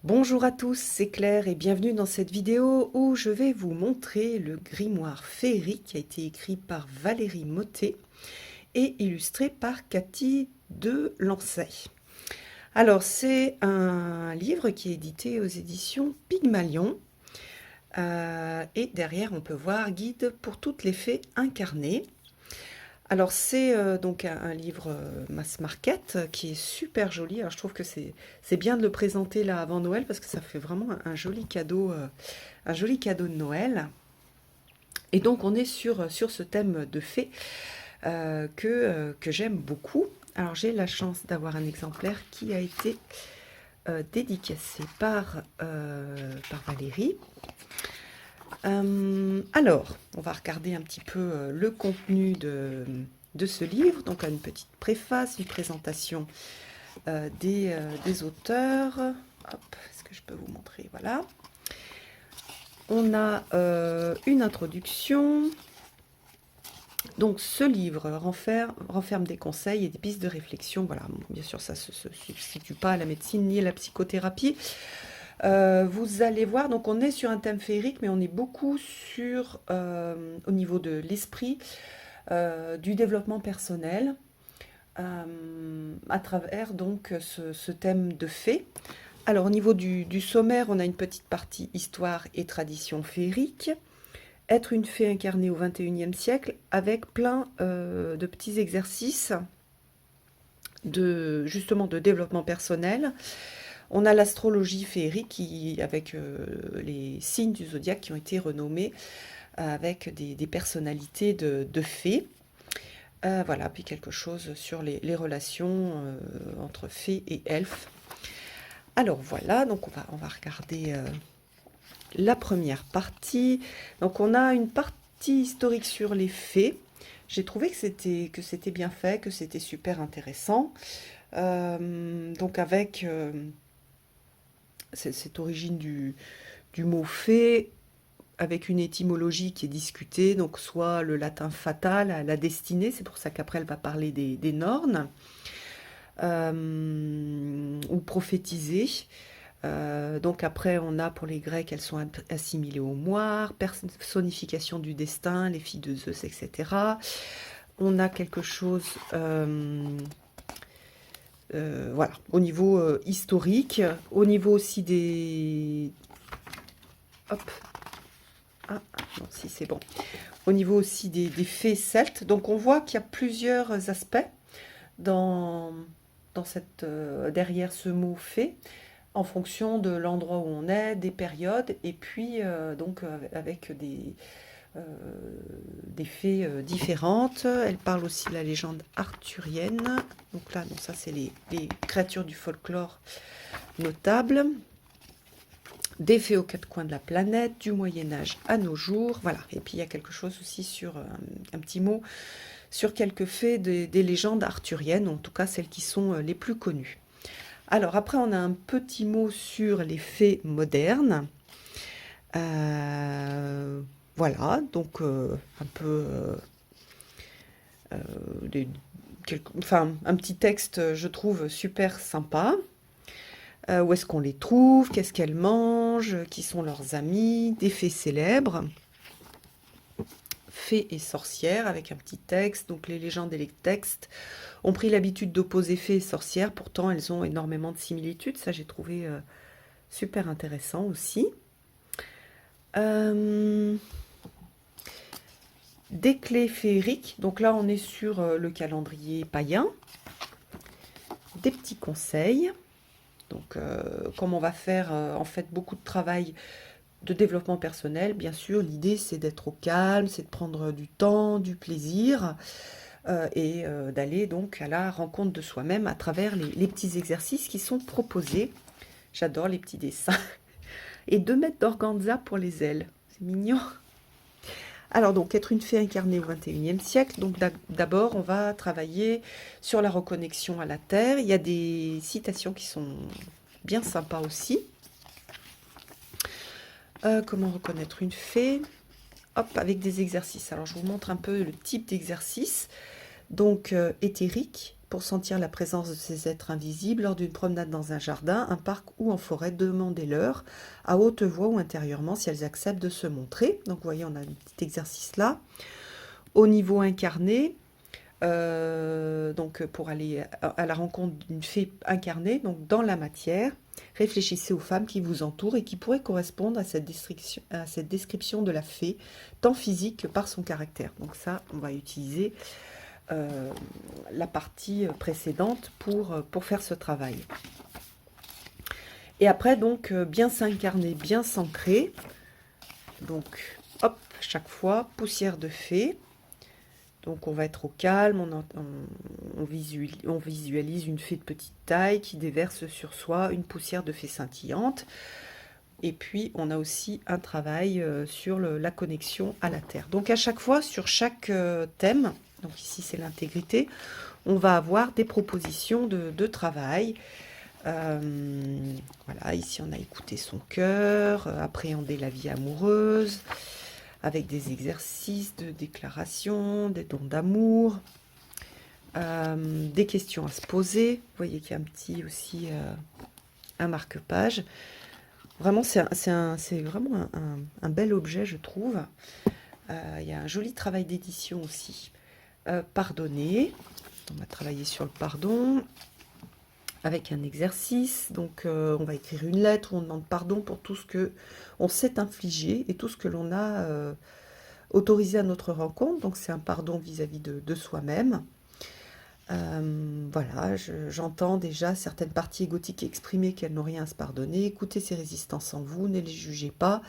Bonjour à tous, c'est Claire et bienvenue dans cette vidéo où je vais vous montrer le grimoire féerique qui a été écrit par Valérie Mottet et illustré par Cathy de Lancey. Alors c'est un livre qui est édité aux éditions Pygmalion et derrière on peut voir Guide pour toutes les fées incarnées. Alors c'est donc un livre mass market qui est super joli. Alors je trouve que c'est bien de le présenter là avant Noël parce que ça fait vraiment un joli cadeau de Noël. Et donc on est sur ce thème de fées que j'aime beaucoup. Alors j'ai la chance d'avoir un exemplaire qui a été dédicacé par Valérie. Alors, on va regarder un petit peu le contenu de ce livre. Donc, une petite préface, une présentation des auteurs. Hop, est-ce que je peux vous montrer? Voilà. On a une introduction. Donc, ce livre renferme des conseils et des pistes de réflexion. Voilà, bien sûr, ça ne se substitue pas à la médecine ni à la psychothérapie. Vous allez voir, donc on est sur un thème féerique, mais on est beaucoup au niveau de l'esprit, du développement personnel, à travers donc ce thème de fées. Alors au niveau du sommaire, on a une petite partie histoire et tradition féerique, être une fée incarnée au XXIe siècle, avec plein de petits exercices justement de développement personnel. On a l'astrologie féerique avec les signes du zodiaque qui ont été renommés avec des personnalités de fées. Voilà, puis quelque chose sur les relations entre fées et elfes. Alors voilà, donc on va regarder la première partie. Donc on a une partie historique sur les fées. J'ai trouvé que c'était bien fait, que c'était super intéressant. Donc avec cette origine du mot fée, avec une étymologie qui est discutée, donc soit le latin fatal, la destinée, c'est pour ça qu'après elle va parler des Nornes, ou prophétiser. Donc après on a pour les Grecs, elles sont assimilées aux moires, personnification du destin, les filles de Zeus, etc. On a quelque chose... voilà, au niveau historique, au niveau aussi des... Hop, ah, non, si c'est bon. Au niveau aussi des fées celtes, donc on voit qu'il y a plusieurs aspects dans derrière ce mot fée, en fonction de l'endroit où on est, des périodes, et puis donc avec euh, des fées différentes. Elle parle aussi de la légende arthurienne. Donc là, donc ça c'est les créatures du folklore notables. Des fées aux quatre coins de la planète, du Moyen-Âge à nos jours. Voilà. Et puis il y a quelque chose aussi sur un petit mot sur quelques fées des légendes arthuriennes, en tout cas celles qui sont les plus connues. Alors après, on a un petit mot sur les fées modernes. Voilà, donc un peu enfin, un petit texte, je trouve, super sympa. Où est-ce qu'on les trouve? Qu'est-ce qu'elles mangent? Qui sont leurs amis? Des fées célèbres. Fées et sorcières, avec un petit texte. Donc les légendes et les textes ont pris l'habitude d'opposer fées et sorcières. Pourtant, elles ont énormément de similitudes. Ça, j'ai trouvé super intéressant aussi. Des clés féeriques. Donc là, on est sur le calendrier païen. Des petits conseils. Donc, comme on va faire en fait beaucoup de travail de développement personnel, bien sûr, l'idée c'est d'être au calme, c'est de prendre du temps, du plaisir et d'aller donc à la rencontre de soi-même à travers les petits exercices qui sont proposés. J'adore les petits dessins. Et 2 mètres d'organza pour les ailes. C'est mignon. Alors donc, être une fée incarnée au XXIe siècle, donc d'abord on va travailler sur la reconnexion à la Terre. Il y a des citations qui sont bien sympas aussi. Comment reconnaître une fée? Hop, avec des exercices. Alors je vous montre un peu le type d'exercice. Donc éthérique, pour sentir la présence de ces êtres invisibles lors d'une promenade dans un jardin, un parc ou en forêt. Demandez-leur à haute voix ou intérieurement si elles acceptent de se montrer. Donc vous voyez, on a un petit exercice là. Au niveau incarné, donc pour aller à la rencontre d'une fée incarnée, donc dans la matière, réfléchissez aux femmes qui vous entourent et qui pourraient correspondre à cette description de la fée, tant physique que par son caractère. Donc ça, on va utiliser la partie précédente pour faire ce travail. Et après, donc, bien s'incarner, bien s'ancrer. Donc, hop, chaque fois, poussière de fée. Donc on va être au calme, on visualise une fée de petite taille qui déverse sur soi une poussière de fée scintillante. Et puis on a aussi un travail sur la connexion à la Terre. Donc à chaque fois, sur chaque thème, donc ici c'est l'intégrité, on va avoir des propositions de travail. Voilà, ici on a écouté son cœur, appréhender la vie amoureuse, avec des exercices de déclaration, des dons d'amour, des questions à se poser. Vous voyez qu'il y a un petit aussi un marque-page. Vraiment, c'est vraiment un bel objet, je trouve. Il y a un joli travail d'édition aussi. Pardonner. On va travailler sur le pardon avec un exercice. Donc, on va écrire une lettre où on demande pardon pour tout ce que on s'est infligé et tout ce que l'on a autorisé à notre rencontre. Donc, c'est un pardon vis-à-vis de soi-même. Voilà, j'entends déjà certaines parties égotiques exprimer qu'elles n'ont rien à se pardonner. Écoutez ces résistances en vous, ne les jugez pas.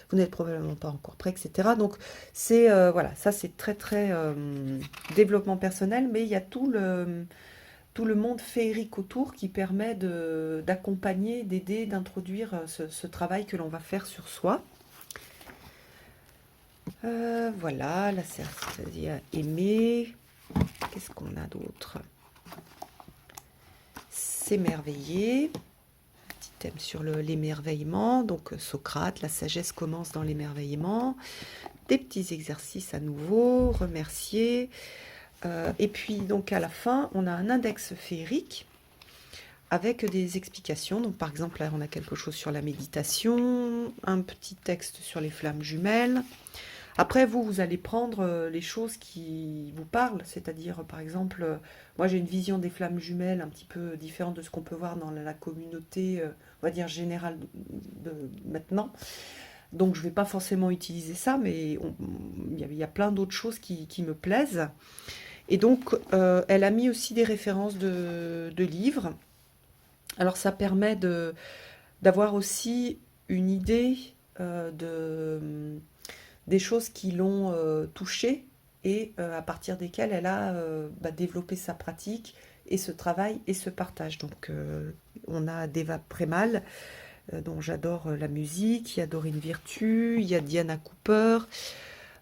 Vous n'êtes probablement pas encore prêt, etc. Donc, c'est voilà, ça c'est très très développement personnel, mais il y a tout le monde féerique autour qui permet d'accompagner, d'aider, d'introduire ce travail que l'on va faire sur soi. Voilà, là c'est-à-dire aimer. Qu'est-ce qu'on a d'autre? S'émerveiller. Petit thème sur l'émerveillement. Donc Socrate, la sagesse commence dans l'émerveillement. Des petits exercices à nouveau. Remercier. Et puis donc à la fin, on a un index féerique avec des explications. Donc par exemple, là on a quelque chose sur la méditation, un petit texte sur les flammes jumelles. Après, vous allez prendre les choses qui vous parlent, c'est-à-dire, par exemple, moi j'ai une vision des flammes jumelles un petit peu différente de ce qu'on peut voir dans la communauté, on va dire, générale de maintenant. Donc, je ne vais pas forcément utiliser ça, mais il y a plein d'autres choses qui me plaisent. Et donc, elle a mis aussi des références de livres. Alors, ça permet d'avoir aussi une idée des choses qui l'ont touchée et à partir desquelles elle a développé sa pratique et ce travail et ce partage. Donc on a Deva Premal, dont j'adore la musique, il y a Dorine Virtue, il y a Diana Cooper,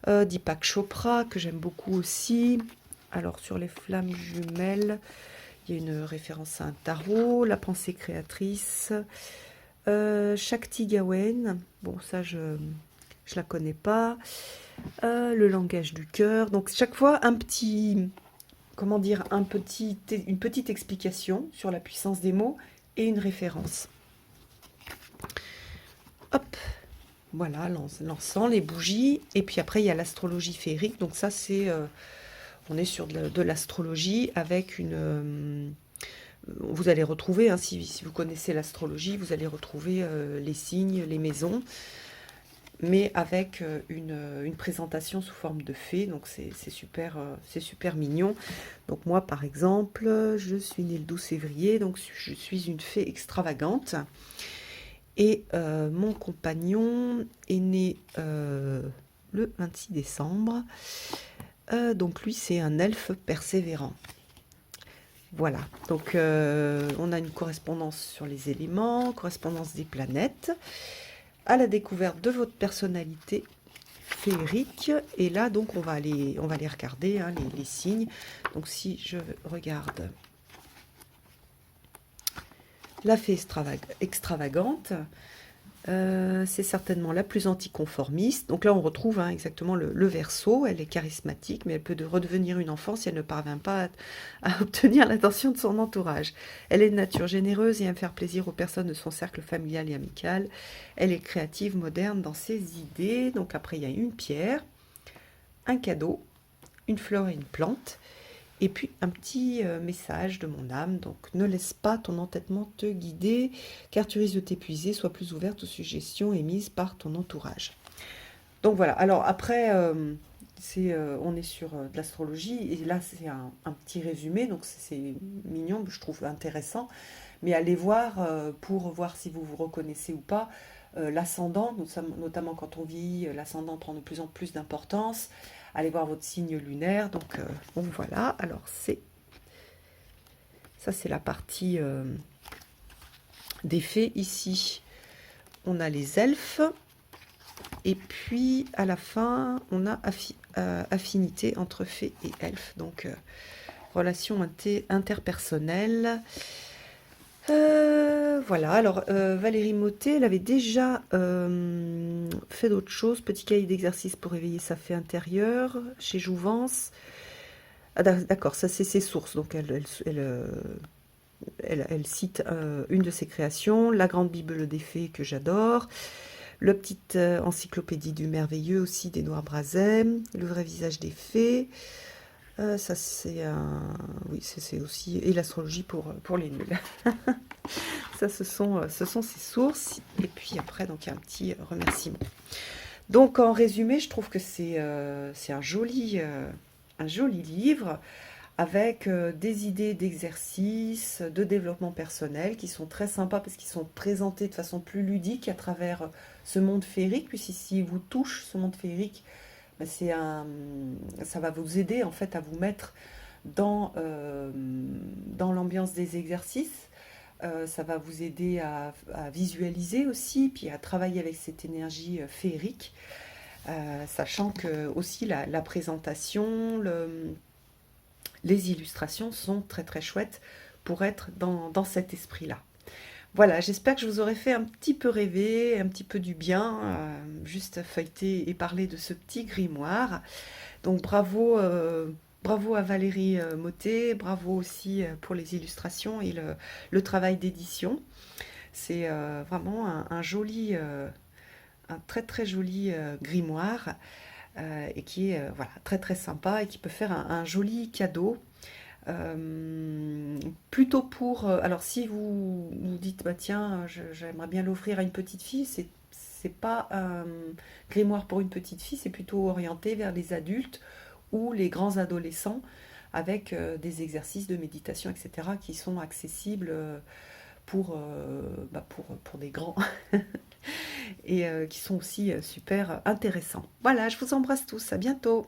Deepak Chopra, que j'aime beaucoup aussi. Alors sur les flammes jumelles, il y a une référence à un tarot, la pensée créatrice, Shakti Gawain, bon ça je la connais pas, le langage du cœur. Donc chaque fois un petit, comment dire, une petite explication sur la puissance des mots et une référence. Hop, voilà, l'encens, les bougies, et puis après il y a l'astrologie féerique. Donc ça c'est, on est sur de l'astrologie avec une vous allez retrouver, hein, si vous connaissez l'astrologie, vous allez retrouver les signes, les maisons, mais avec une présentation sous forme de fée, donc c'est super mignon. Donc moi par exemple, je suis née le 12 février, donc je suis une fée extravagante, et mon compagnon est né le 26 décembre, donc lui c'est un elfe persévérant. Voilà, donc on a une correspondance sur les éléments, correspondance des planètes, à la découverte de votre personnalité féerique. Et là, donc, on va aller regarder hein, les signes. Donc, si je regarde la fée extravagante, C'est certainement la plus anticonformiste. Donc là, on retrouve hein, exactement le Verseau. Elle est charismatique, mais elle peut redevenir une enfant si elle ne parvient pas à obtenir l'attention de son entourage. Elle est de nature généreuse et aime faire plaisir aux personnes de son cercle familial et amical. Elle est créative, moderne dans ses idées. Donc après, il y a une pierre, un cadeau, une fleur et une plante. Et puis un petit message de mon âme, donc ne laisse pas ton entêtement te guider, car tu risques de t'épuiser, sois plus ouverte aux suggestions émises par ton entourage. Donc voilà, alors après, on est sur de l'astrologie, et là c'est un petit résumé, donc c'est mignon, je trouve intéressant, mais allez voir pour voir si vous vous reconnaissez ou pas. L'ascendant, notamment quand on vieillit, l'ascendant prend de plus en plus d'importance. Allez voir votre signe lunaire. Donc, bon, voilà. Alors, ça, c'est la partie des fées. Ici, on a les elfes. Et puis, à la fin, on a affinité entre fées et elfes. Donc, relation interpersonnelle. Voilà, alors Valérie Mottet, elle avait déjà fait d'autres choses. Petit cahier d'exercice pour éveiller sa fée intérieure chez Jouvence. Ah, d'accord, ça c'est ses sources. Donc elle cite une de ses créations, La Grande Bible des Fées que j'adore, le petite encyclopédie du merveilleux aussi des Noirs Brazais, Le vrai visage des fées. Ça c'est un... Oui, c'est aussi... Et l'astrologie pour les nuls. Ça, ce sont ses sources. Et puis après, donc, il y a un petit remerciement. Donc, en résumé, je trouve que c'est un joli livre avec des idées d'exercice, de développement personnel qui sont très sympas parce qu'ils sont présentés de façon plus ludique à travers ce monde féerique. Puis si vous touche ce monde féerique, ben, ça va vous aider en fait à vous mettre dans l'ambiance des exercices. Ça va vous aider à visualiser aussi, puis à travailler avec cette énergie féerique, sachant que aussi la présentation, les illustrations sont très très chouettes pour être dans cet esprit-là. Voilà, j'espère que je vous aurai fait un petit peu rêver, un petit peu du bien, juste feuilleter et parler de ce petit grimoire. Donc bravo à Valérie Mottet, bravo aussi pour les illustrations et le travail d'édition. C'est vraiment un très très joli grimoire et qui est voilà, très très sympa et qui peut faire un joli cadeau. Plutôt pour... alors si vous vous dites, bah tiens, j'aimerais bien l'offrir à une petite fille, c'est pas un grimoire pour une petite fille, c'est plutôt orienté vers les adultes ou les grands adolescents avec des exercices de méditation, etc., qui sont accessibles pour des grands et qui sont aussi super intéressants. Voilà, je vous embrasse tous, à bientôt.